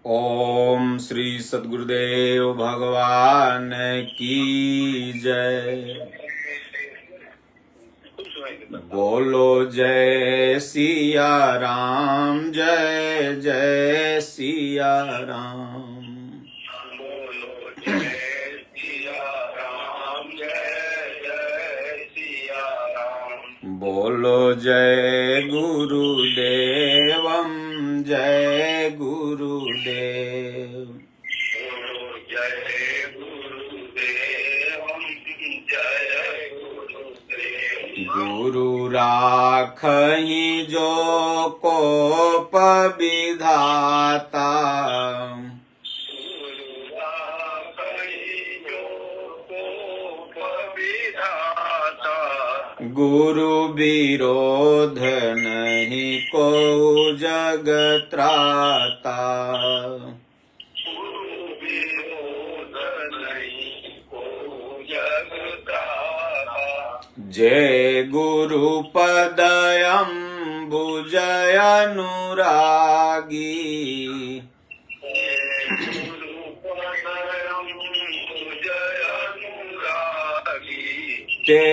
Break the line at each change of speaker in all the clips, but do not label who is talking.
ओम श्री सद्गुरुदेव भगवान की जय। बोलो जय सिया राम, जय जय सिया राम।
बोलो जय सिया राम, जय जय सिया राम।
बोलो जय गुरुदेवम, जय गुरुदेव।
बोलो जय गुरुदेवम, जय गुरुदेव।
गुरु राखहि जो कोप विधाता,
गुरु राखहि जो कोप विधाता।
गुरु विरोध नहीं को जग त्राता।
गुरु विरोध नहीं को जग त्राता।
जय गुरु पदयम बुजय अनुरागी,
गुरु पदयम जय अनुरागी।
ते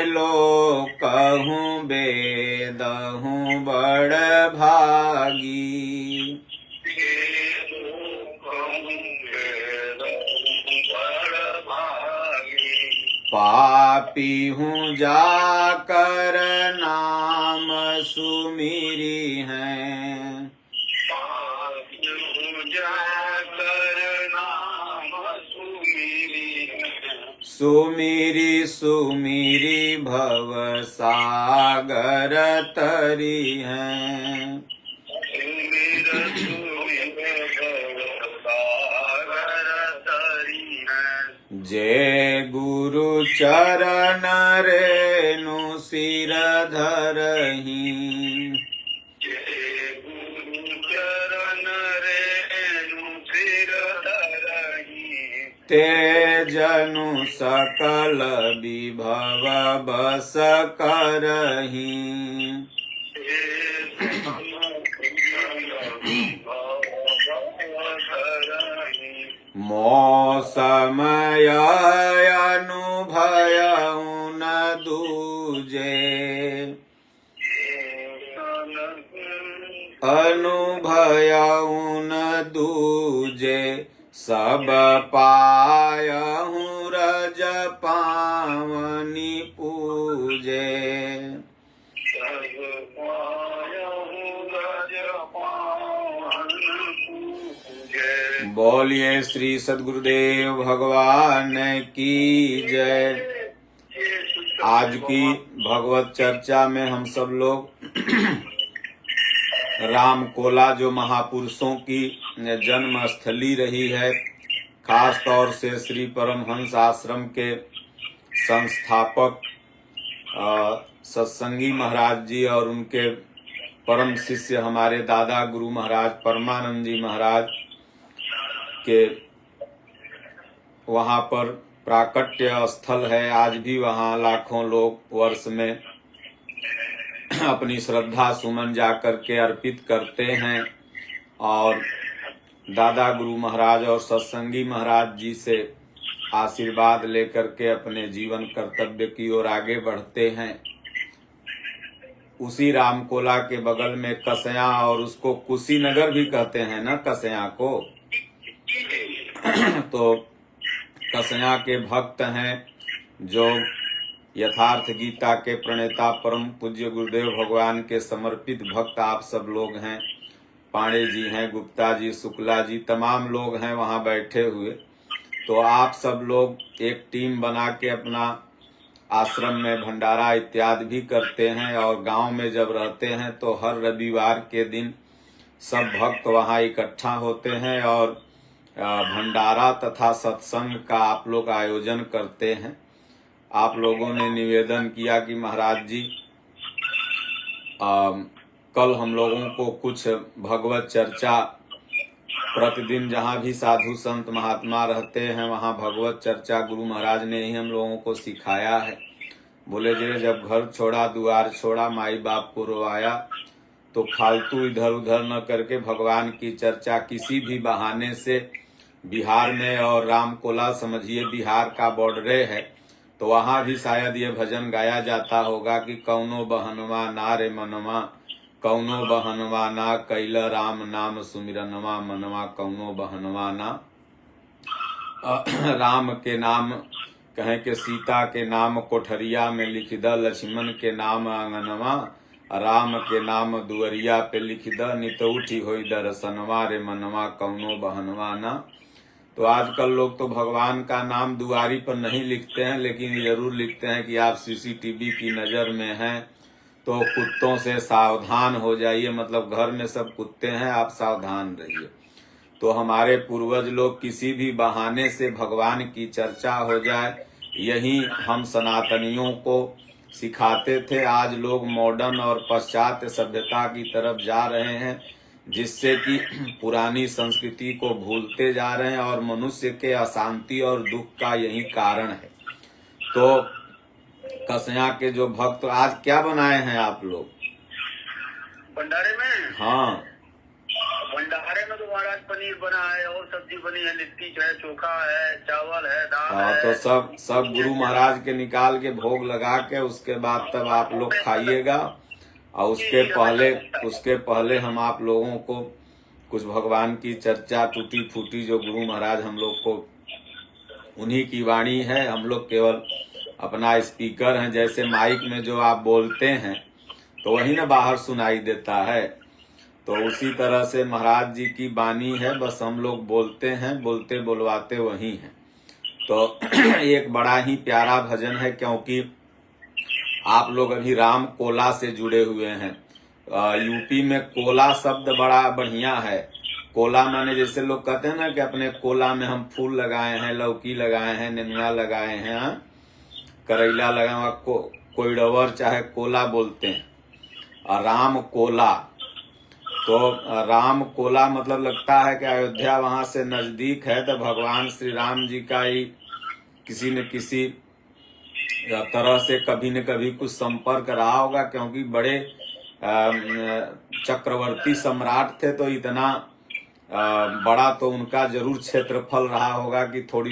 लोग कहूँ बेदहूँ बड़ भागी। पापी हूँ जाकर नाम सुमिरी हैं, सुमिरी सुमिरी भव सागर तरी हैं। जय गुरु चरण रेणु सिर धरहि, ते जनु सकल विभव बस करहि। मौसमय अनुभय न दूजे, अनुभय न दूजे। सब पायहूँ रज पावनी पूजे। बोलिए श्री सद्गुरुदेव भगवान की जय। आज की भगवत चर्चा में हम सब लोग रामकोला जो महापुरुषों की जन्म स्थली रही है, खास तौर से श्री परमहंस आश्रम के संस्थापक सत्संगी महाराज जी और उनके परम शिष्य हमारे दादा गुरु महाराज परमानंद जी महाराज के वहाँ पर प्राकट्य स्थल है। आज भी वहाँ लाखों लोग वर्ष में अपनी श्रद्धा सुमन जाकर के अर्पित करते हैं और दादा गुरु महाराज और सत्संगी महाराज जी से आशीर्वाद लेकर के अपने जीवन कर्तव्य की ओर आगे बढ़ते हैं। उसी रामकोला के बगल में कसया, और उसको कुशीनगर भी कहते हैं ना कसया को, तो कसया के भक्त हैं जो यथार्थ गीता के प्रणेता परम पूज्य गुरुदेव भगवान के समर्पित भक्त आप सब लोग हैं। पांडे जी हैं, गुप्ता जी, शुक्ला जी, तमाम लोग हैं वहाँ बैठे हुए। तो आप सब लोग एक टीम बना के अपना आश्रम में भंडारा इत्यादि भी करते हैं, और गांव में जब रहते हैं तो हर रविवार के दिन सब भक्त वहाँ इकट्ठा होते हैं और भंडारा तथा सत्संग का आप लोग आयोजन करते हैं। आप लोगों ने निवेदन किया कि महाराज जी कल हम लोगों को कुछ भगवत चर्चा, प्रतिदिन जहाँ भी साधु संत महात्मा रहते हैं वहाँ भगवत चर्चा गुरु महाराज ने ही हम लोगों को सिखाया है। बोले जी जब घर छोड़ा, द्वार छोड़ा, माई बाप को रोवाया, तो फालतू इधर उधर न करके भगवान की चर्चा किसी भी बहाने से, बिहार में और रामकोला समझिए बिहार का बॉर्डरे है, तो वहां भी शायद ये भजन गाया जाता होगा कि कौनो बहनवा ना रे मनवा, कौनो बहनवा ना कैल राम नाम सुमिरनवा मनवा, कौनो बहनवा ना राम के नाम कहें कि सीता के नाम कोठरिया में लिख द, लक्ष्मण के नाम आंगनवा, राम के नाम दुअरिया पे लिख द, नित उठी होई दर्शनवा रे मनवा, कौनो बहनवा ना। तो आजकल लोग तो भगवान का नाम दुआरी पर नहीं लिखते हैं, लेकिन जरूर लिखते हैं कि आप सीसीटीवी की नजर में हैं तो कुत्तों से सावधान हो जाइए, मतलब घर में सब कुत्ते हैं, आप सावधान रहिए। तो हमारे पूर्वज लोग किसी भी बहाने से भगवान की चर्चा हो जाए, यही हम सनातनियों को सिखाते थे। आज लोग मॉडर्न और पाश्चात्य सभ्यता की तरफ जा रहे हैं, जिससे कि पुरानी संस्कृति को भूलते जा रहे हैं, और मनुष्य के अशांति और दुख का यही कारण है। तो कसया के जो भक्त, आज क्या बनाए हैं आप लोग
भंडारे में?
हाँ,
भंडारे में तो महाराज पनीर बना है और सब्जी बनी है, लिट्टी है, चोखा है, चावल है, दाल
हाँ,
है।
तो सब गुरु महाराज के निकाल के भोग लगा के उसके बाद तब आप लोग खाइएगा, और उसके पहले हम आप लोगों को कुछ भगवान की चर्चा टूटी फूटी, जो गुरु महाराज हम लोग को, उन्हीं की वाणी है, हम लोग केवल अपना स्पीकर हैं, जैसे माइक में जो आप बोलते हैं तो वही ना बाहर सुनाई देता है, तो उसी तरह से महाराज जी की वाणी है, बस हम लोग बोलते हैं, बोलते बुलवाते वही हैं। तो एक बड़ा ही प्यारा भजन है, क्योंकि आप लोग अभी राम कोला से जुड़े हुए हैं। यूपी में कोला शब्द बड़ा बढ़िया है। कोला माने जैसे लोग कहते हैं ना कि अपने कोला में हम फूल लगाए हैं, लौकी लगाए हैं, नेनुआ लगाए हैं, करेला लगाए हैं, कोइडवर चाहे कोला बोलते हैं। और राम कोला, तो राम कोला मतलब लगता है कि अयोध्या वहां से नजदीक है, तो भगवान श्री राम जी का ही किसी न किसी तरह से कभी न कभी कुछ संपर्क रहा होगा, क्योंकि बड़े चक्रवर्ती सम्राट थे, तो इतना बड़ा तो उनका जरूर क्षेत्रफल रहा होगा कि थोड़ी,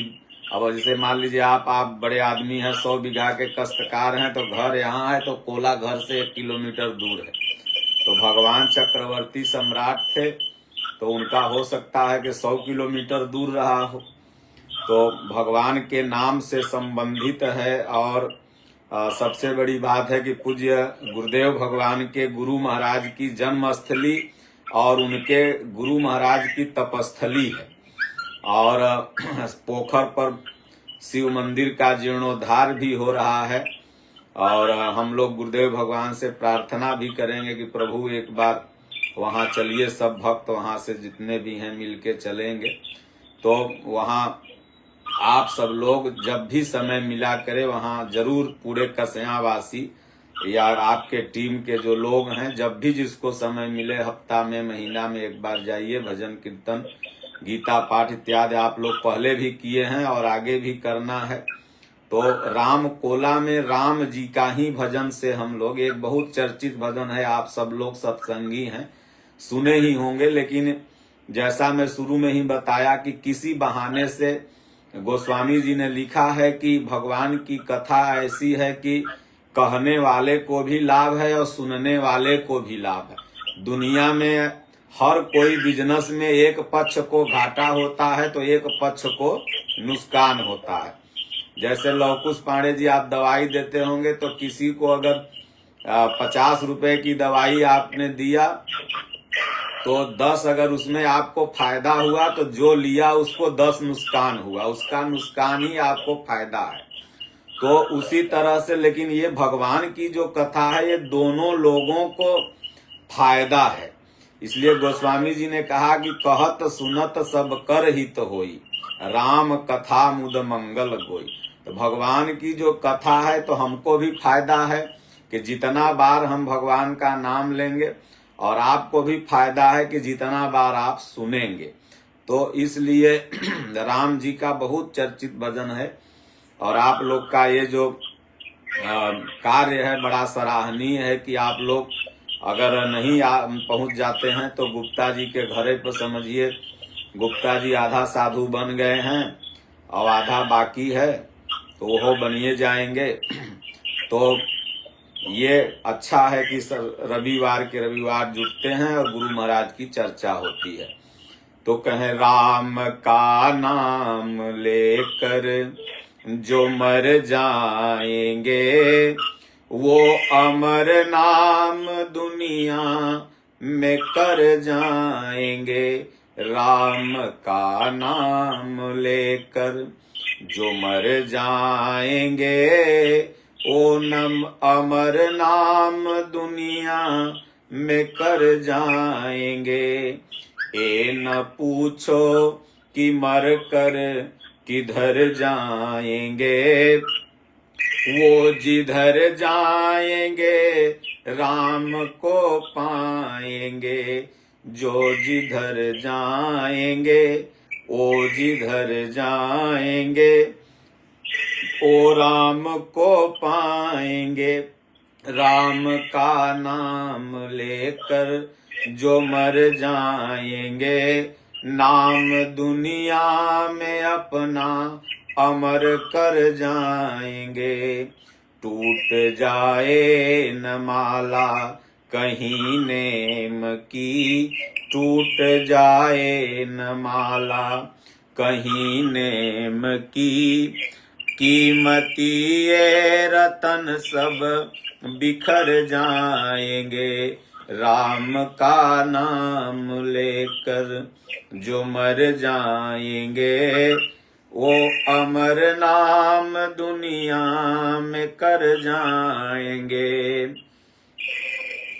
अब जैसे मान लीजिए आप बड़े आदमी हैं, 100 बीघा के कष्टकार हैं, तो घर यहाँ है तो कोला घर से 1 किलोमीटर दूर है। तो भगवान चक्रवर्ती सम्राट थे, तो उनका हो सकता है कि 100 किलोमीटर दूर रहा हो। तो भगवान के नाम से संबंधित है, और सबसे बड़ी बात है कि पूज्य गुरुदेव भगवान के गुरु महाराज की जन्मस्थली और उनके गुरु महाराज की तपस्थली है। और पोखर पर शिव मंदिर का जीर्णोद्धार भी हो रहा है, और हम लोग गुरुदेव भगवान से प्रार्थना भी करेंगे कि प्रभु एक बार वहां चलिए, सब भक्त वहां से जितने भी हैं मिलके चलेंगे। तो वहां आप सब लोग जब भी समय मिला करे, वहां जरूर पूरे कसयावासी या आपके टीम के जो लोग हैं, जब भी जिसको समय मिले, हफ्ता में, महीना में एक बार जाइए। भजन कीर्तन, गीता पाठ इत्यादि आप लोग पहले भी किए हैं और आगे भी करना है। तो राम कोला में राम जी का ही भजन से हम लोग, एक बहुत चर्चित भजन है, आप सब लोग सत्संगी हैं, सुने ही होंगे, लेकिन जैसा मैं शुरू में ही बताया कि किसी बहाने से गोस्वामी जी ने लिखा है कि भगवान की कथा ऐसी है कि कहने वाले को भी लाभ है और सुनने वाले को भी लाभ है। दुनिया में हर कोई बिजनेस में एक पक्ष को घाटा होता है तो एक पक्ष को नुकसान होता है। जैसे लवकुश पांडे जी आप दवाई देते होंगे, तो किसी को अगर 50 रुपए की दवाई आपने दिया तो 10 अगर उसमें आपको फायदा हुआ, तो जो लिया उसको 10 नुकसान हुआ, उसका नुकसान ही आपको फायदा है। तो उसी तरह से, लेकिन ये भगवान की जो कथा है, ये दोनों लोगों को फायदा है। इसलिए गोस्वामी जी ने कहा कि कहत सुनत सब कर हित होई, राम कथा मुद मंगल गोई। तो भगवान की जो कथा है तो हमको भी फायदा है कि जितना बार हम भगवान का नाम लेंगे, और आपको भी फायदा है कि जितना बार आप सुनेंगे। तो इसलिए राम जी का बहुत चर्चित भजन है, और आप लोग का ये जो कार्य है बड़ा सराहनीय है कि आप लोग अगर नहीं पहुंच जाते हैं तो गुप्ता जी के घरे पर समझिए गुप्ता जी आधा साधु बन गए हैं और आधा बाकी है, तो वो बनिए जाएंगे। तो ये अच्छा है कि रविवार के रविवार जुटते हैं और गुरु महाराज की चर्चा होती है। तो कहें राम का नाम लेकर जो मर जाएंगे, वो अमर नाम दुनिया में कर जाएंगे। राम का नाम लेकर जो मर जाएंगे, ओ नम अमर नाम दुनिया में कर जाएंगे। ए न पूछो कि मर कर किधर जाएंगे, वो जिधर जाएंगे राम को पाएंगे। जो जिधर जाएंगे वो जिधर जाएंगे, ओ राम को पाएंगे। राम का नाम लेकर जो मर जाएंगे, नाम दुनिया में अपना अमर कर जाएंगे। टूट जाए न माला कहीं नेम की, टूट जाए न माला कहीं नेम की। कीमती ये रतन सब बिखर जाएंगे, राम का नाम लेकर जो मर जाएंगे, वो अमर नाम दुनिया में कर जाएंगे।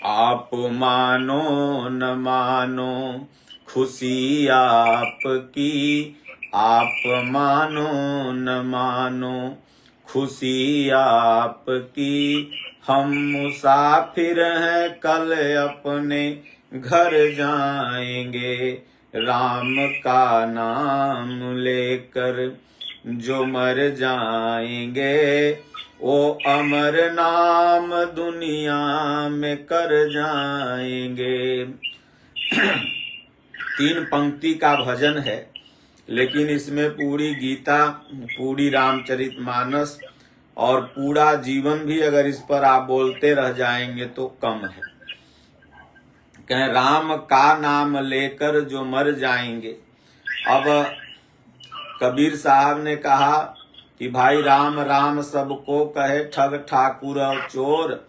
आप मानो न मानो खुशी आपकी, आप मानो न मानो खुशी आपकी। हम मुसाफिर हैं कल अपने घर जाएंगे, राम का नाम लेकर जो मर जाएंगे, वो अमर नाम दुनिया में कर जाएंगे। 3 पंक्ति का भजन है, लेकिन इसमें पूरी गीता, पूरी रामचरितमानस और पूरा जीवन भी अगर इस पर आप बोलते रह जाएंगे तो कम है। कहें राम का नाम लेकर जो मर जाएंगे। अब कबीर साहब ने कहा कि भाई राम राम सबको कहे ठग ठाकुर और चोर,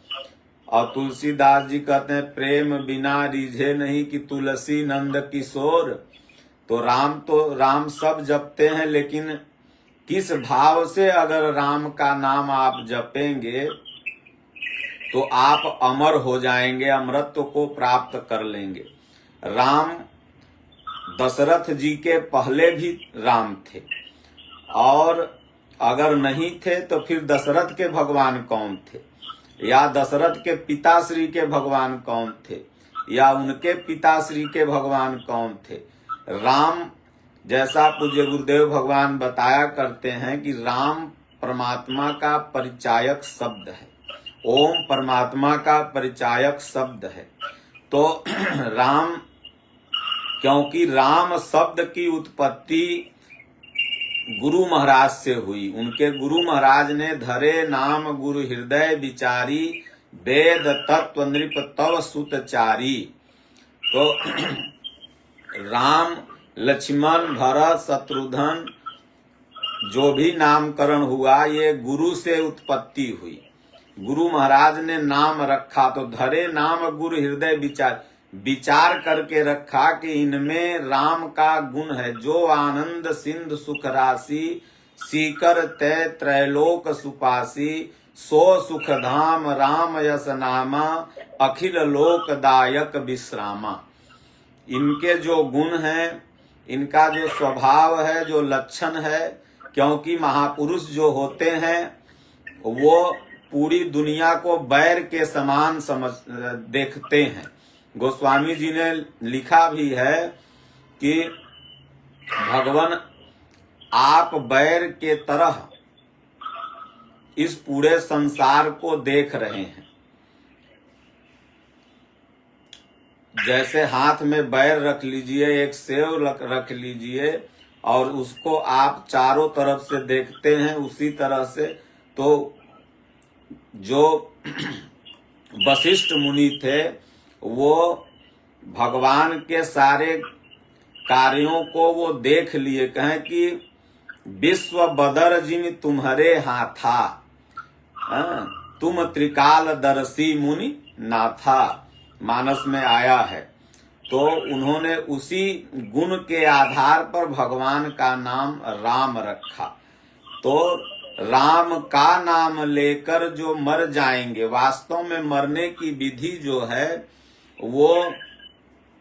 और तुलसीदास जी कहते हैं प्रेम बिना रिझे नहीं कि तुलसी नंद किशोर। तो राम सब जपते हैं, लेकिन किस भाव से अगर राम का नाम आप जपेंगे तो आप अमर हो जाएंगे, अमरत्व को प्राप्त कर लेंगे। राम दशरथ जी के पहले भी राम थे, और अगर नहीं थे तो फिर दशरथ के भगवान कौन थे, या दशरथ के पिताश्री के भगवान कौन थे, या उनके पिताश्री के भगवान कौन थे। राम जैसा पूज्य गुरुदेव भगवान बताया करते हैं कि राम परमात्मा का परिचायक शब्द है, ओम परमात्मा का परिचायक शब्द है। तो राम, क्योंकि राम शब्द की उत्पत्ति गुरु महाराज से हुई। उनके गुरु महाराज ने धरे नाम गुरु हृदय विचारी, वेद तत्व नृप तव सुतचारी। तो राम, लक्ष्मण, भरत, शत्रुघ्न जो भी नामकरण हुआ ये गुरु से उत्पत्ति हुई। गुरु महाराज ने नाम रखा तो धरे नाम गुरु हृदय विचार करके रखा कि इनमें राम का गुण है। जो आनंद सिंधु सुख राशि, सीकर तय त्रैलोक सुपासी। सो सुख धाम राम यस नामा, अखिल लोकदायक विश्रामा। इनके जो गुण हैं, इनका जो स्वभाव है, जो लक्षण है, क्योंकि महापुरुष जो होते हैं वो पूरी दुनिया को बैर के समान देखते हैं। गोस्वामी जी ने लिखा भी है कि भगवान आप बैर के तरह इस पूरे संसार को देख रहे हैं। जैसे हाथ में बैर रख लीजिए, एक सेव रख लीजिए और उसको आप चारों तरफ से देखते हैं, उसी तरह से तो जो वशिष्ठ मुनि थे वो भगवान के सारे कार्यों को वो देख लिए, कहें कि विश्व बदर जिन तुम्हारे हाथा, तुम त्रिकाल दर्शी मुनि नाथा, मानस में आया है। तो उन्होंने उसी गुण के आधार पर भगवान का नाम राम रखा। तो राम का नाम लेकर जो मर जाएंगे, वास्तव में मरने की विधि जो है वो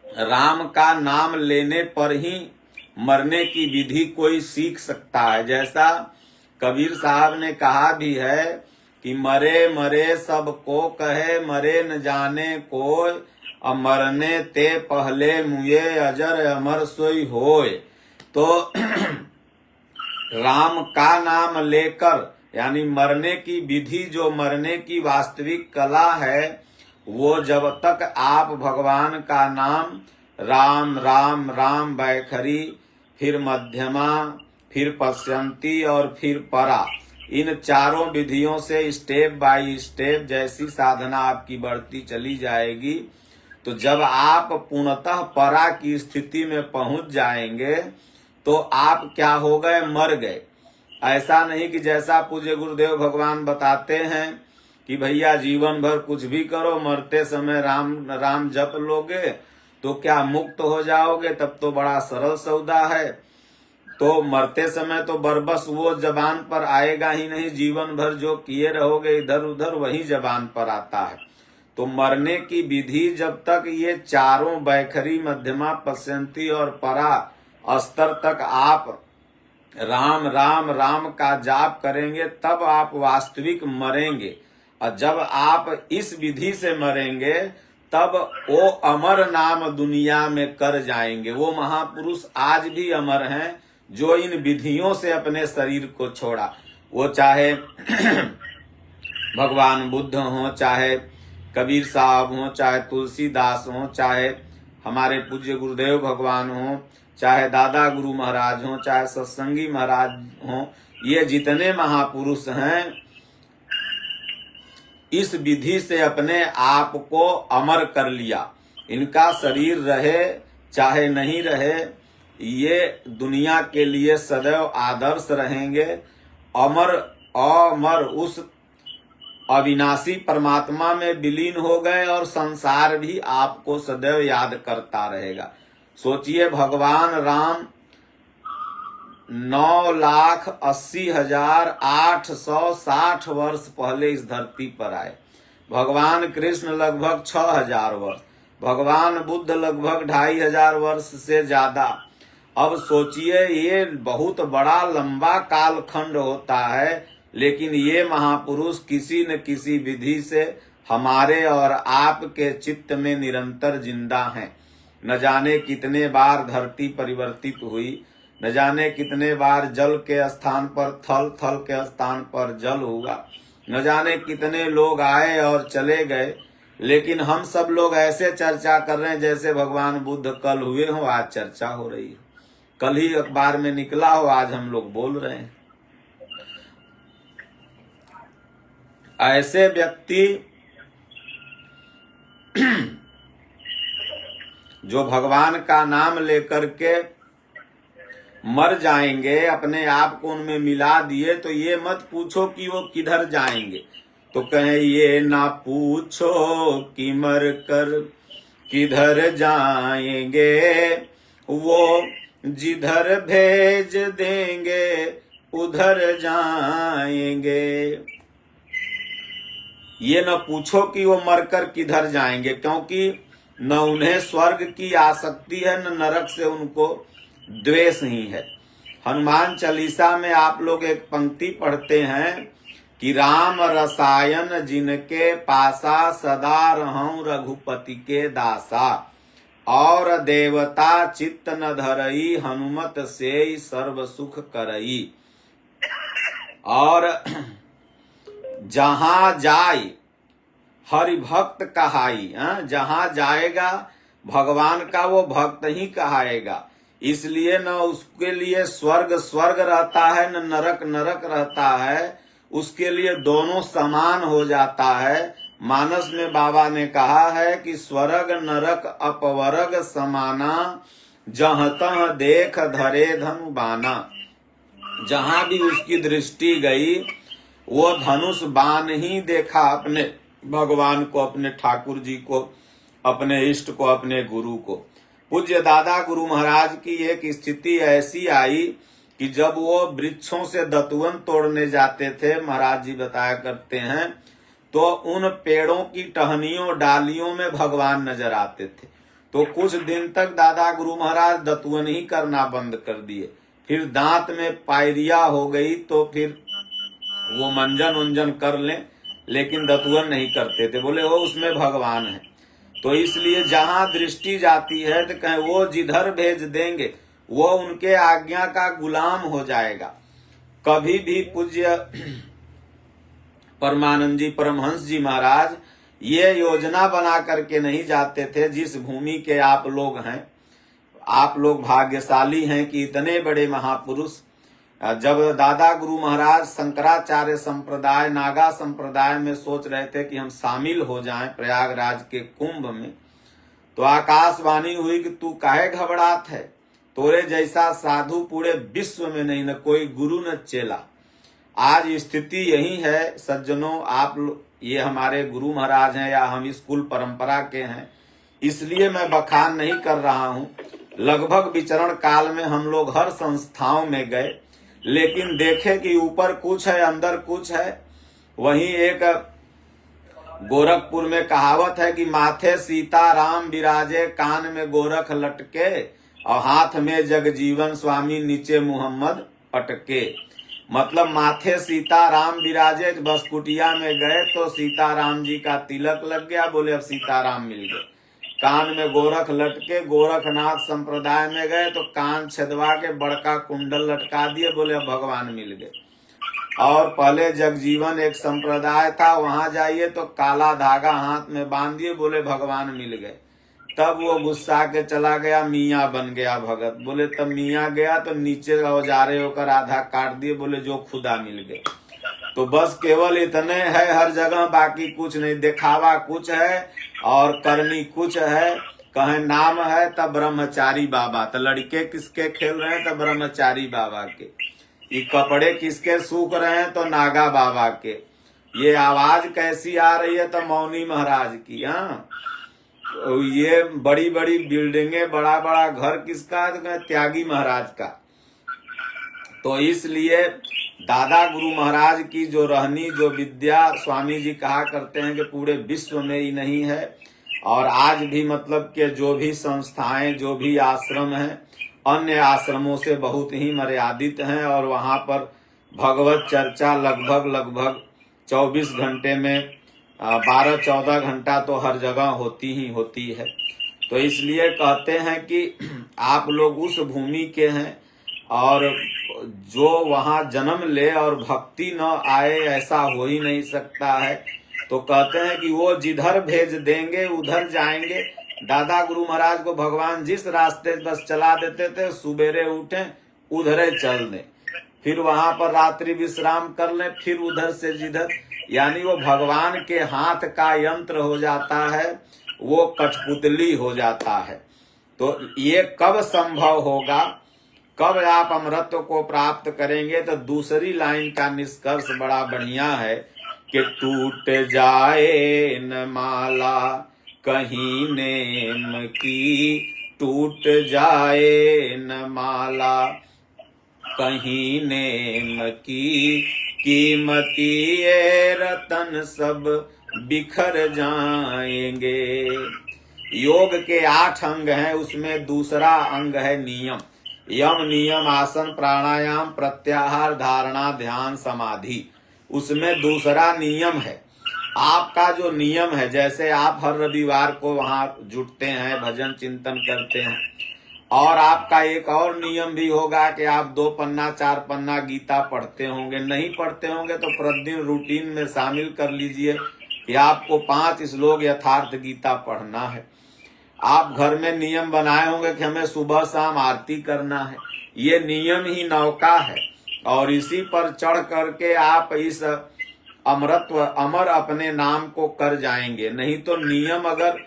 राम का नाम लेने पर ही मरने की विधि कोई सीख सकता है। जैसा कबीर साहब ने कहा भी है कि मरे मरे सबको कहे, मरे न जाने कोय, मरने ते पहले मुए अजर अमर सोई होय। तो राम का नाम लेकर यानी मरने की विधि, जो मरने की वास्तविक कला है, वो जब तक आप भगवान का नाम राम राम राम बैखरी, फिर मध्यमा, फिर पश्यंती और फिर परा, इन चारों विधियों से स्टेप बाय स्टेप जैसी साधना आपकी बढ़ती चली जाएगी, तो जब आप पूर्णतः परा की स्थिति में पहुंच जाएंगे तो आप क्या हो गए, मर गए। ऐसा नहीं कि जैसा पूज्य गुरुदेव भगवान बताते हैं कि भैया जीवन भर कुछ भी करो, मरते समय राम राम जप लोगे तो क्या मुक्त हो जाओगे, तब तो बड़ा सरल सौदा है। तो मरते समय तो बरबस वो जबान पर आएगा ही नहीं, जीवन भर जो किए रहोगे इधर उधर वही जबान पर आता है। तो मरने की विधि जब तक ये चारों बैखरी, मध्यमा, पश्यंती और परा स्तर तक आप राम राम राम का जाप करेंगे तब आप वास्तविक मरेंगे। और जब आप इस विधि से मरेंगे तब वो अमर नाम दुनिया में कर जाएंगे। वो महापुरुष आज भी अमर हैं जो इन विधियों से अपने शरीर को छोड़ा। वो चाहे भगवान बुद्ध हो, चाहे कबीर साहब हो, चाहे तुलसीदास हो, चाहे हमारे पूज्य गुरुदेव भगवान हो, चाहे दादा गुरु महाराज हो, चाहे सत्संगी महाराज हो, ये जितने महापुरुष हैं इस विधि से अपने आप को अमर कर लिया। इनका शरीर रहे चाहे नहीं रहे, ये दुनिया के लिए सदैव आदर्श रहेंगे। अमर अमर उस अविनाशी परमात्मा में विलीन हो गए और संसार भी आपको सदैव याद करता रहेगा। सोचिए भगवान राम 9,80,860 वर्ष पहले इस धरती पर आए, भगवान कृष्ण लगभग 6,000 वर्ष, भगवान बुद्ध लगभग 2,500 वर्ष से ज्यादा। अब सोचिए ये बहुत बड़ा लंबा कालखंड होता है, लेकिन ये महापुरुष किसी न किसी विधि से हमारे और आपके चित्त में निरंतर जिंदा हैं। न जाने कितने बार धरती परिवर्तित हुई, न जाने कितने बार जल के स्थान पर थल, थल के स्थान पर जल हुआ, न जाने कितने लोग आए और चले गए, लेकिन हम सब लोग ऐसे चर्चा कर रहे हैं जैसे भगवान बुद्ध कल हुए हो, आज चर्चा हो रही है, कल ही अखबार में निकला हो, आज हम लोग बोल रहे हैं। ऐसे व्यक्ति जो भगवान का नाम लेकर के मर जाएंगे, अपने आप को उनमें मिला दिए, तो ये मत पूछो कि वो किधर जाएंगे। तो कहें ये ना पूछो कि मर कर किधर जाएंगे, वो जिधर भेज देंगे उधर जाएंगे। ये न पूछो कि वो मरकर किधर जाएंगे, क्योंकि न उन्हें स्वर्ग की आसक्ति है न नरक से उनको द्वेष ही है। हनुमान चालीसा में आप लोग एक पंक्ति पढ़ते हैं कि राम रसायन जिनके पासा, सदा रहूं रघुपति के दासा, और देवता चित्त न धरई, हनुमत से सर्व सुख करई। और जहां जाय हरि भक्त कहाई, जहां जाएगा भगवान का वो भक्त ही कहाएगा। इसलिए न उसके लिए स्वर्ग स्वर्ग रहता है, न नरक नरक रहता है, उसके लिए दोनों समान हो जाता है। मानस में बाबा ने कहा है कि स्वर्ग नरक अपवर्ग समाना, जहाँ तह देख धरे धनु बाना। जहां भी उसकी दृष्टि गई वो धनुष बाण ही देखा, अपने भगवान को, अपने ठाकुर जी को, अपने इष्ट को, अपने गुरु को। पूज्य दादा गुरु महाराज की एक स्थिति ऐसी आई कि जब वो वृक्षों से दतुवन तोड़ने जाते थे, महाराज जी बताया करते हैं, तो उन पेड़ों की टहनियों डालियों में भगवान नजर आते थे। तो कुछ दिन तक दादा गुरु महाराज दतुवन ही करना बंद कर दिए। फिर दांत में पायरिया हो गई तो फिर वो मंजन उंजन कर लें, लेकिन दतुवन नहीं करते थे। बोले वो उसमें भगवान है। तो इसलिए जहां दृष्टि जाती है तो कहें वो जिधर भेज देंगे वो उनके आज्ञा का गुलाम हो जाएगा। कभी भी पूज्य परमानंद जी परमहंस जी महाराज ये योजना बना करके नहीं जाते थे। जिस भूमि के आप लोग हैं, आप लोग भाग्यशाली हैं कि इतने बड़े महापुरुष, जब दादा गुरु महाराज शंकराचार्य संप्रदाय नागा संप्रदाय में सोच रहे थे कि हम शामिल हो जाएं प्रयागराज के कुंभ में, तो आकाशवाणी हुई कि तू काहे घबरात है, तोरे जैसा साधु पूरे विश्व में नहीं, न कोई गुरु न चेला। आज स्थिति यही है सज्जनों, आप ये हमारे गुरु महाराज हैं या हम इस कुल परंपरा के हैं, इसलिए मैं बखान नहीं कर रहा हूं। लगभग विचरण काल में हम लोग हर संस्थाओं में गए, लेकिन देखे कि ऊपर कुछ है अंदर कुछ है। वहीं एक गोरखपुर में कहावत है कि माथे सीताराम विराजे, कान में गोरख लटके, और हाथ में जगजीवन स्वामी, नीचे मुहम्मद अटके। मतलब माथे सीताराम विराजे, बस कुटिया में गए तो सीताराम जी का तिलक लग गया, बोले अब सीताराम मिल गए। कान में गोरख लटके, गोरखनाथ संप्रदाय में गए तो कान छेदवा के बड़का कुंडल लटका दिए, बोले अब भगवान मिल गए। और पहले जगजीवन एक संप्रदाय था, वहां जाइए तो काला धागा हाथ में बांध दिए, बोले भगवान मिल गए। तब वो गुस्सा के चला गया, मियाँ बन गया भगत। बोले तब मियाँ गया तो नीचे औजारे होकर आधा काट दिए, बोले जो खुदा मिल गए। तो बस केवल इतने है हर जगह, बाकी कुछ नहीं। दिखावा कुछ है और करनी कुछ है। कहे नाम है तब ब्रह्मचारी बाबा, तो लड़के किसके खेल रहे हैं तो ब्रह्मचारी बाबा के। ये कपड़े किसके सूख रहे हैं तो नागा बाबा के। ये आवाज कैसी आ रही है तो मौनी महाराज की। हाँ, ये बड़ी बड़ी बिल्डिंगे, बड़ा बड़ा घर किसका, त्यागी महाराज का। तो इसलिए दादा गुरु महाराज की जो रहनी, जो विद्या, स्वामी जी कहा करते हैं कि पूरे विश्व में ही नहीं है। और आज भी मतलब कि जो भी संस्थाएं, जो भी आश्रम हैं, अन्य आश्रमों से बहुत ही मर्यादित हैं। और वहां पर भगवत चर्चा लगभग 24 घंटे में 12-14 घंटा तो हर जगह होती ही होती है। तो इसलिए कहते हैं कि आप लोग उस भूमि के हैं, और जो वहां जन्म ले और भक्ति न आए ऐसा हो ही नहीं सकता है। तो कहते हैं कि वो जिधर भेज देंगे उधर जाएंगे। दादा गुरु महाराज को भगवान जिस रास्ते बस चला देते थे, सुबेरे उठे उधरे चल दें, फिर वहां पर रात्रि विश्राम कर लें, फिर उधर से जिधर, यानी वो भगवान के हाथ का यंत्र हो जाता है, वो कठपुतली हो जाता है। तो ये कब संभव होगा, कब आप अमृत को प्राप्त करेंगे, तो दूसरी लाइन का निष्कर्ष बड़ा बढ़िया है कि टूट जाए न माला कहीं नेम की, टूट जाए न माला कहीं नेम की, कीमती ये रतन सब बिखर जाएंगे। योग के 8 अंग हैं, उसमें दूसरा अंग है नियम। यम नियम, आसन, प्राणायाम, प्रत्याहार, धारणा, ध्यान, समाधि, उसमें दूसरा नियम है। आपका जो नियम है, जैसे आप हर रविवार को वहां जुटते हैं, भजन चिंतन करते हैं, और आपका एक और नियम भी होगा कि आप 2 पन्ना 4 पन्ना गीता पढ़ते होंगे। नहीं पढ़ते होंगे तो प्रतिदिन रूटीन में शामिल कर लीजिए कि आपको 5 श्लोक यथार्थ गीता पढ़ना है। आप घर में नियम बनाए होंगे कि हमें सुबह शाम आरती करना है, ये नियम ही नौका है, और इसी पर चढ़ करके आप इस अमर अपने नाम को कर जाएंगे। नहीं तो नियम अगर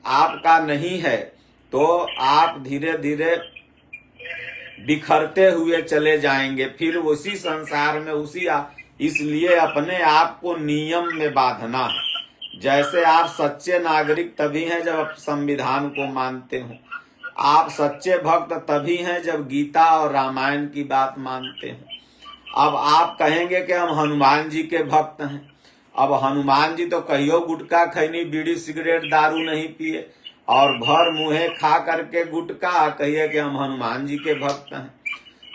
आपका नहीं है तो आप धीरे धीरे बिखरते हुए चले जाएंगे, फिर उसी संसार में इसलिए अपने आप को नियम में बांधना है। जैसे आप सच्चे नागरिक तभी हैं जब आप संविधान को मानते हो, आप सच्चे भक्त तभी हैं जब गीता और रामायण की बात मानते हो। अब आप कहेंगे कि हम हनुमान जी के भक्त हैं। अब हनुमान जी तो कहियो गुटखा खैनी बीड़ी सिगरेट दारू नहीं पिए, और भर मुंहे खा करके गुटखा कहिए कि हम हनुमान जी के भक्त हैं।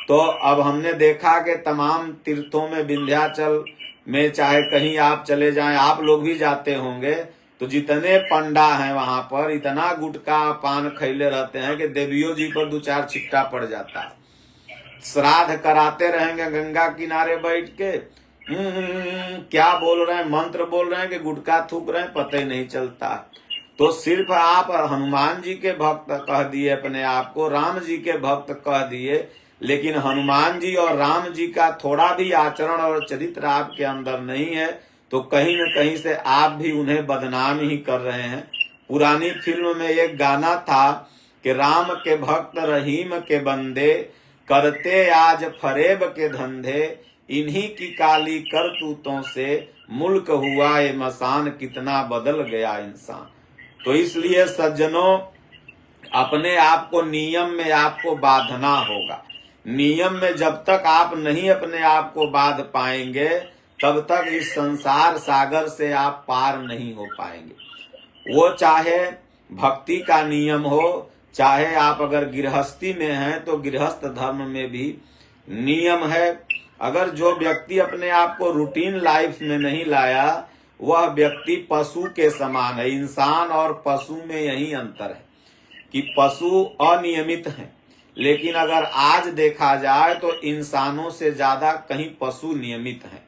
तो अब हमने देखा कि तमाम तीर्थों में, विंध्याचल में चाहे कहीं आप चले जाएं, आप लोग भी जाते होंगे, तो जितने पंडा हैं वहां पर इतना गुटखा पान खैले रहते हैं कि देवियों जी पर 2-4 छिट्टा पड़ जाता है। श्राद्ध कराते रहेंगे गंगा किनारे बैठ के, क्या बोल रहे हैं, मंत्र बोल रहे हैं कि गुटखा थूक रहे हैं, पता ही नहीं चलता। तो सिर्फ आप हनुमान जी के भक्त कह दिए अपने आप को, राम जी के भक्त कह दिए, लेकिन हनुमान जी और राम जी का थोड़ा भी आचरण और चरित्र आपके अंदर नहीं है, तो कहीं न कहीं से आप भी उन्हें बदनाम ही कर रहे हैं। पुरानी फिल्म में एक गाना था कि राम के भक्त रहीम के बंदे, करते आज फरेब के धंधे, इन्हीं की काली करतूतों से मुल्क हुआ ये मसान, कितना बदल गया इंसान। तो इसलिए सज्जनों, अपने आप को नियम में आपको बांधना होगा। नियम में जब तक आप नहीं अपने आप को बांध पाएंगे, तब तक इस संसार सागर से आप पार नहीं हो पाएंगे। वो चाहे भक्ति का नियम हो, चाहे आप अगर गृहस्थी में हैं तो गृहस्थ धर्म में भी नियम है। अगर जो व्यक्ति अपने आप को रूटीन लाइफ में नहीं लाया, वह व्यक्ति पशु के समान है। इंसान और पशु में यही अंतर है कि पशु अनियमित हैं, लेकिन अगर आज देखा जाए तो इंसानों से ज्यादा कहीं पशु नियमित हैं।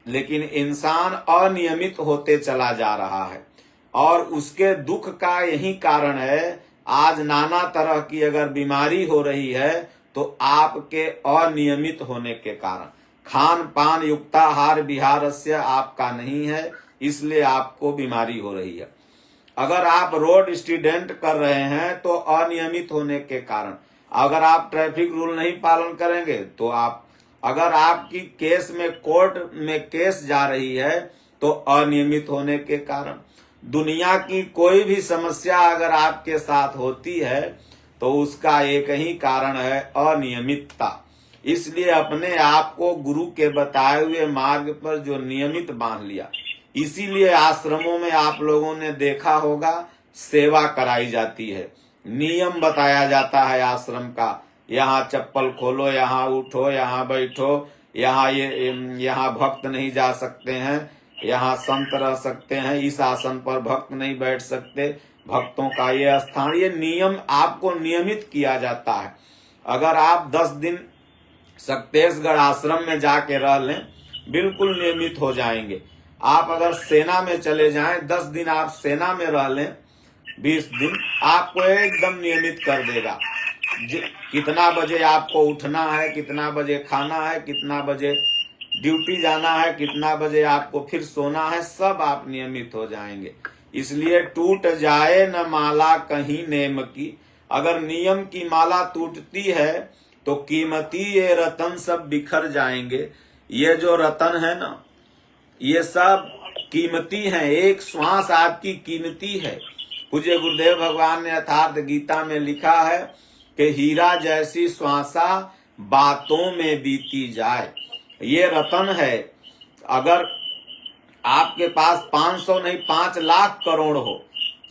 लेकिन इंसान अनियमित होते चला जा रहा है, और उसके दुख का यही कारण है। आज नाना तरह की अगर बीमारी हो रही है तो आपके अनियमित होने के कारण, खान पान युक्ताहार विहारस्य आपका नहीं है, इसलिए आपको बीमारी हो रही है। अगर आप रोड स्टूडेंट कर रहे हैं तो अनियमित होने के कारण, अगर आप ट्रैफिक रूल नहीं पालन करेंगे तो आप, अगर आपकी केस में कोर्ट में केस जा रही है तो अनियमित होने के कारण। दुनिया की कोई भी समस्या अगर आपके साथ होती है तो उसका एक ही कारण है, अनियमितता। इसलिए अपने आप को गुरु के बताए हुए मार्ग पर जो नियमित बांध लिया, इसीलिए आश्रमों में आप लोगों ने देखा होगा सेवा कराई जाती है, नियम बताया जाता है आश्रम का। यहाँ चप्पल खोलो, यहाँ उठो, यहाँ बैठो, यहाँ भक्त नहीं जा सकते हैं, यहाँ संत रह सकते हैं, इस आसन पर भक्त नहीं बैठ सकते, भक्तों का ये स्थान, ये नियम आपको नियमित किया जाता है। अगर आप 10 दिन सक्तेशगढ़ आश्रम में जाके रह लें, बिल्कुल नियमित हो जाएंगे। आप अगर सेना में चले जाएं, 10 दिन आप सेना में रह लें, 20 दिन आपको एकदम नियमित कर देगा। कितना बजे आपको उठना है, कितना बजे खाना है, कितना बजे ड्यूटी जाना है, कितना बजे आपको फिर सोना है, सब आप नियमित हो जाएंगे। इसलिए टूट जाए न माला कहीं नेम की, अगर नियम की माला टूटती है तो कीमती ये रतन सब बिखर जाएंगे। ये जो रतन है ना, ये सब कीमती हैं, एक श्वास आपकी कीमती है। पूज्य गुरुदेव भगवान ने यथार्थ गीता में लिखा है कि हीरा जैसी श्वासा बातों में बीती जाए, ये रतन है। अगर आपके पास 500 नहीं 5 लाख करोड़ हो,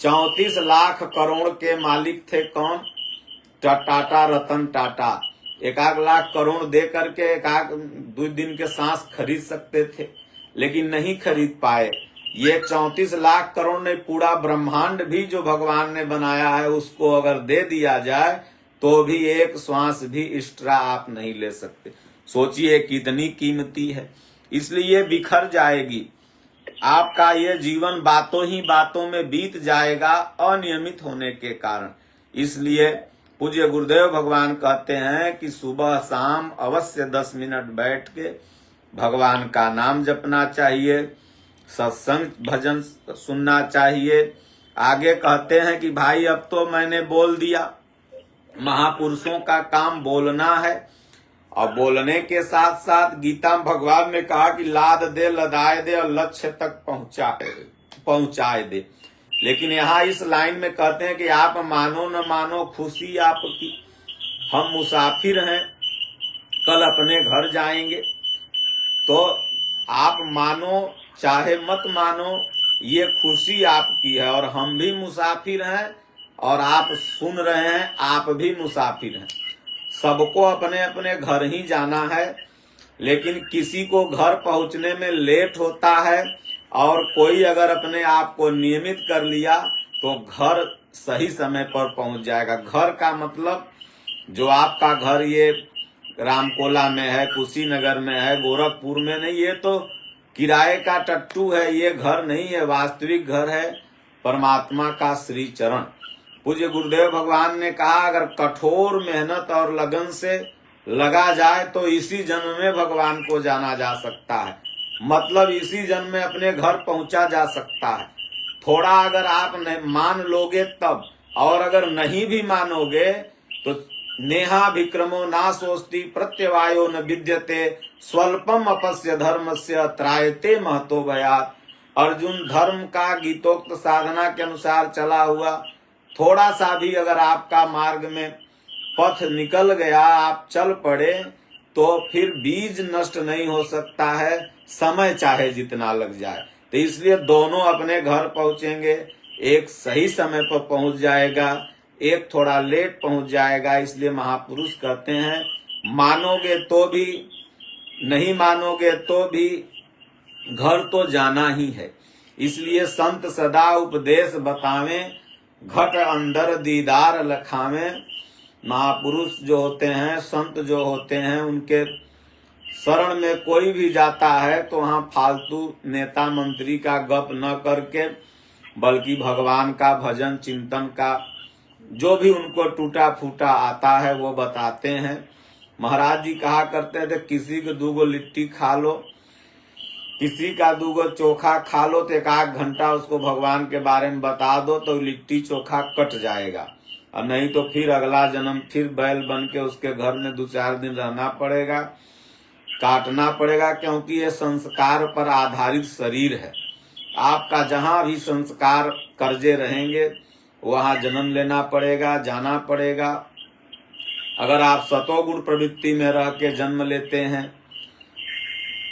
34 लाख करोड़ के मालिक थे कौन? टाटा, रतन टाटा। 1 लाख करोड़ दे करके 2 दिन के सांस खरीद सकते थे, लेकिन नहीं खरीद पाए। ये 34 लाख करोड़ ने पूरा ब्रह्मांड भी जो भगवान ने बनाया है उसको अगर दे दिया जाए तो भी एक श्वास भी एक्स्ट्रा आप नहीं ले सकते। सोचिए कितनी कीमती है। इसलिए बिखर जाएगी। आपका ये जीवन बातों ही बातों में बीत जाएगा अनियमित होने के कारण। इसलिए पूज्य गुरुदेव भगवान कहते हैं कि सुबह शाम अवश्य 10 मिनट बैठ के भगवान का नाम जपना चाहिए, सत्संग भजन सुनना चाहिए। आगे कहते हैं कि भाई अब तो मैंने बोल दिया, महापुरुषों का काम बोलना है, और बोलने के साथ साथ गीता में भगवान ने कहा कि लाद दे, लदाए दे और लक्ष्य तक पहुंचाए दे। लेकिन यहाँ इस लाइन में कहते हैं कि आप मानो न मानो खुशी आपकी, हम मुसाफिर हैं, कल अपने घर जाएंगे। तो आप मानो चाहे मत मानो, ये खुशी आपकी है, और हम भी मुसाफिर हैं, और आप सुन रहे हैं, आप भी मुसाफिर हैं। सबको अपने अपने घर ही जाना है, लेकिन किसी को घर पहुंचने में लेट होता है, और कोई अगर अपने आप को नियमित कर लिया तो घर सही समय पर पहुंच जाएगा। घर का मतलब जो आपका घर ये रामकोला में है, कुशीनगर में है, गोरखपुर में नहीं, ये तो किराए का टट्टू है, ये घर नहीं है। वास्तविक घर है परमात्मा का श्री चरण। पूज्य गुरुदेव भगवान ने कहा अगर कठोर मेहनत और लगन से लगा जाए तो इसी जन्म में भगवान को जाना जा सकता है, मतलब इसी जन्म में अपने घर पहुंचा जा सकता है। थोड़ा अगर आप मान लोगे तब, और अगर नहीं भी मानोगे तो नेहा विक्रमो ना सोस्ति प्रत्यवायो न विद्यते स्वल्पम अपस्य धर्मस्य त्रायते महतो भयात्। अर्जुन धर्म का गीतोक्त साधना के अनुसार चला हुआ थोड़ा सा भी अगर आपका मार्ग में पथ निकल गया, आप चल पड़े, तो फिर बीज नष्ट नहीं हो सकता है, समय चाहे जितना लग जाए। तो इसलिए दोनों अपने घर पहुंचेंगे, एक सही समय पर पहुंच जाएगा, एक थोड़ा लेट पहुंच जाएगा। इसलिए महापुरुष कहते हैं मानोगे तो भी, नहीं मानोगे तो भी घर तो जाना ही है। इसलिए संत सदा उपदेश बतावें, घट अंदर दीदार लखावें। महापुरुष जो होते हैं, संत जो होते हैं, उनके शरण में कोई भी जाता है तो वहाँ फालतू नेता मंत्री का गप न करके, बल्कि भगवान का भजन चिंतन का जो भी उनको टूटा फूटा आता है वो बताते हैं। महाराज जी कहा करते थे किसी को 2 लिट्टी खा लो, किसी का 2 चोखा खा लो, तो 1 घंटा उसको भगवान के बारे में बता दो तो लिट्टी चोखा कट जाएगा, और नहीं तो फिर अगला जन्म फिर बैल बन के उसके घर में 2-4 दिन रहना पड़ेगा, काटना पड़ेगा, क्योंकि ये संस्कार पर आधारित शरीर है। आपका जहां भी संस्कार कर्जे रहेंगे वहां जन्म लेना पड़ेगा, जाना पड़ेगा। अगर आप सतोगुण प्रवृत्ति में रह के जन्म लेते हैं,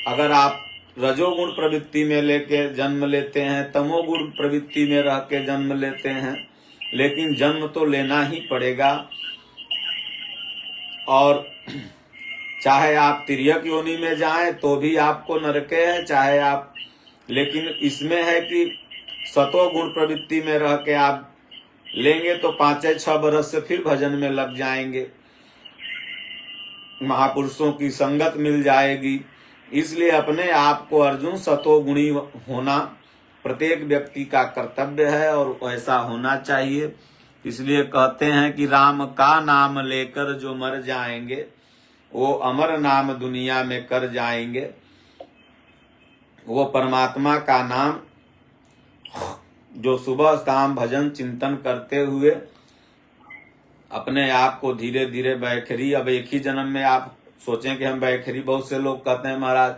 अगर आप रजोगुण प्रवृत्ति में लेके जन्म लेते हैं, तमोगुण प्रवृत्ति में रह के जन्म लेते हैं, लेकिन जन्म तो लेना ही पड़ेगा। और चाहे आप तिर्यक योनि में जाएं तो भी आपको नरके है, चाहे आप, लेकिन इसमें है कि सतोगुण प्रवृत्ति में रह के आप लेंगे तो 5-6 बरस से फिर भजन में लग जाएंगे, महापुरुषों की संगत मिल जाएगी। इसलिए अपने आप को अर्जुन सतोगुणी होना प्रत्येक व्यक्ति का कर्तव्य है, और ऐसा होना चाहिए। इसलिए कहते हैं कि राम का नाम लेकर जो मर जाएंगे वो अमर नाम दुनिया में कर जाएंगे। वो परमात्मा का नाम जो सुबह शाम भजन चिंतन करते हुए अपने आप को धीरे धीरे बैखरी, अब एक ही जन्म में आप सोचें कि हम बैखरी, बहुत से लोग कहते हैं महाराज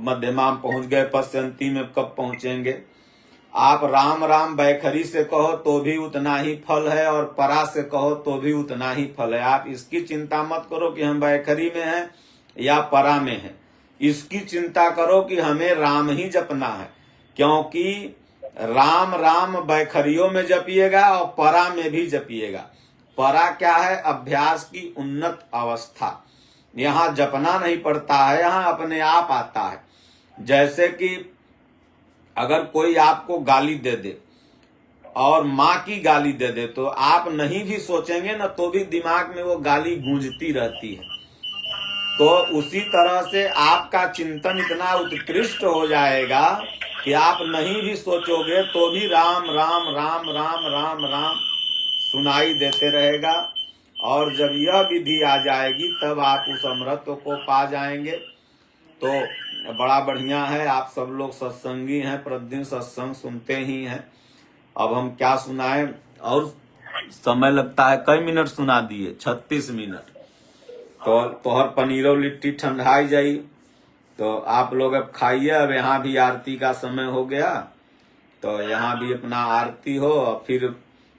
मध्यमा पहुंच गए, पश्यंती में कब पहुंचेंगे। आप राम राम बैखरी से कहो तो भी उतना ही फल है, और परा से कहो तो भी उतना ही फल है। आप इसकी चिंता मत करो कि हम बैखरी में हैं या परा में हैं, इसकी चिंता करो कि हमें राम ही जपना है, क्योंकि राम राम बैखरियों में जपिएगा और परा में भी जपिएगा। परा क्या है? अभ्यास की उन्नत अवस्था। यहाँ जपना नहीं पड़ता है, यहाँ अपने आप आता है। जैसे कि अगर कोई आपको गाली दे दे और माँ की गाली दे दे तो आप नहीं भी सोचेंगे ना तो भी दिमाग में वो गाली गूंजती रहती है। तो उसी तरह से आपका चिंतन इतना उत्कृष्ट हो जाएगा कि आप नहीं भी सोचोगे तो भी राम राम राम राम राम राम सुनाई देते रहेगा। और जब यह विधि आ जाएगी तब आप उस अमृत को पा जाएंगे। तो बड़ा बढ़िया है, आप सब लोग सत्संगी हैं, प्रतिदिन सत्संग सुनते ही हैं। अब हम क्या सुनाएं, और समय लगता है, कई मिनट सुना दिए, 36 मिनट। तो तोहर पनीरो लिट्टी ठंडाई जाई, तो आप लोग अब खाइए। अब यहाँ भी आरती का समय हो गया, तो यहाँ भी अपना आरती हो। और फिर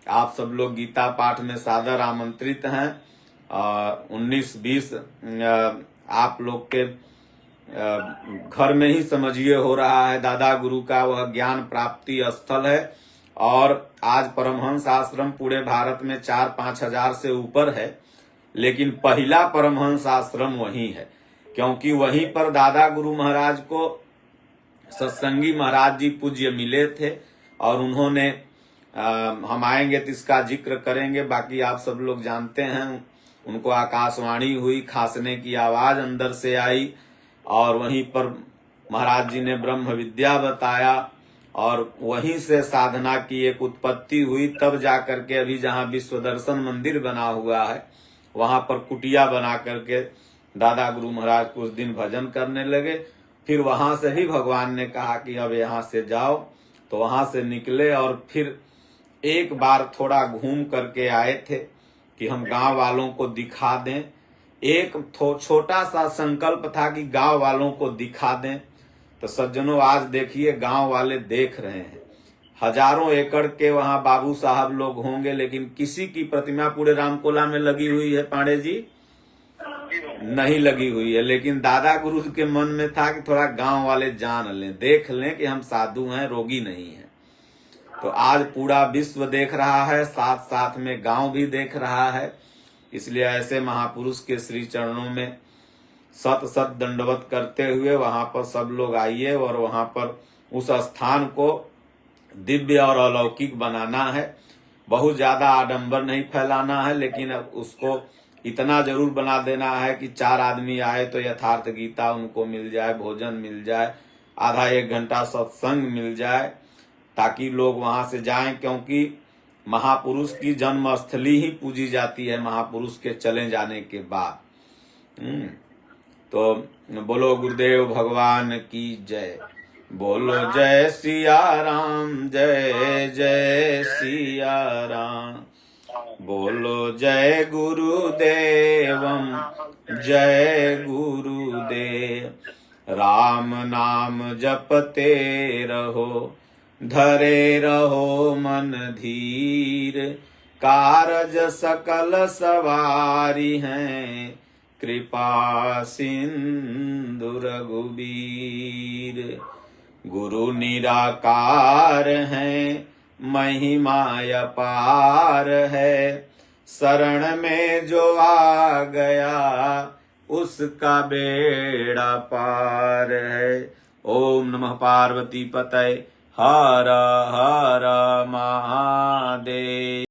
आप सब लोग गीता पाठ में सादर आमंत्रित हैं। 19-20 आप लोग के घर में ही समझिए हो रहा है। दादा गुरु का वह ज्ञान प्राप्ति स्थल है। और आज परमहंस आश्रम पूरे भारत में 4-5 हजार से ऊपर है, लेकिन पहला परमहंस आश्रम वही है, क्योंकि वहीं पर दादा गुरु महाराज को सत्संगी महाराज जी पूज्य मिले थे। और उन्होंने हम आएंगे तो इसका जिक्र करेंगे। बाकी आप सब लोग जानते हैं, उनको आकाशवाणी हुई, खांसने की आवाज अंदर से आई, और वहीं पर महाराज जी ने ब्रह्म विद्या बताया, और वहीं से साधना की एक उत्पत्ति हुई। तब जाकर के अभी जहाँ विश्व दर्शन मंदिर बना हुआ है, वहां पर कुटिया बना करके दादा गुरु महाराज कुछ दिन भजन करने लगे। फिर वहां से ही भगवान ने कहा कि अब यहाँ से जाओ, तो वहां से निकले और फिर एक बार थोड़ा घूम करके आए थे कि हम गांव वालों को दिखा दें। एक छोटा सा संकल्प था कि गांव वालों को दिखा दें। तो सज्जनों, आज देखिए गांव वाले देख रहे हैं। हजारों एकड़ के वहां बाबू साहब लोग होंगे, लेकिन किसी की प्रतिमा पूरे रामकोला में लगी हुई है पांडे जी? नहीं लगी हुई है। लेकिन दादा गुरु के मन में था कि थोड़ा गांव वाले जान लें, देख लें कि हम साधु हैं, रोगी नहीं हैं। तो आज पूरा विश्व देख रहा है, साथ साथ में गांव भी देख रहा है। इसलिए ऐसे महापुरुष के श्री चरणों में सत सत दंडवत करते हुए वहां पर सब लोग आइए, और वहां पर उस स्थान को दिव्य और अलौकिक बनाना है। बहुत ज्यादा आडंबर नहीं फैलाना है, लेकिन उसको इतना जरूर बना देना है कि 4 आदमी आए तो यथार्थ गीता उनको मिल जाए, भोजन मिल जाए, आधा 1 घंटा सत्संग मिल जाए, ताकि लोग वहां से जाएं। क्योंकि महापुरुष की जन्मस्थली ही पूजी जाती है महापुरुष के चले जाने के बाद। तो बोलो गुरुदेव भगवान की जय। बोलो जय सिया राम, जय जय सिया राम। बोलो जय गुरुदेवम, जय गुरुदेव। राम नाम जपते रहो, धरे रहो मन धीर। कारज सकल सवारी हैं, कृपा सिंधु रघुबीर। गुरु निराकार हैं, महिमा अपार है। शरण में जो आ गया, उसका बेड़ा पार है। ओम नमः पार्वती पतये हर हर महादेव।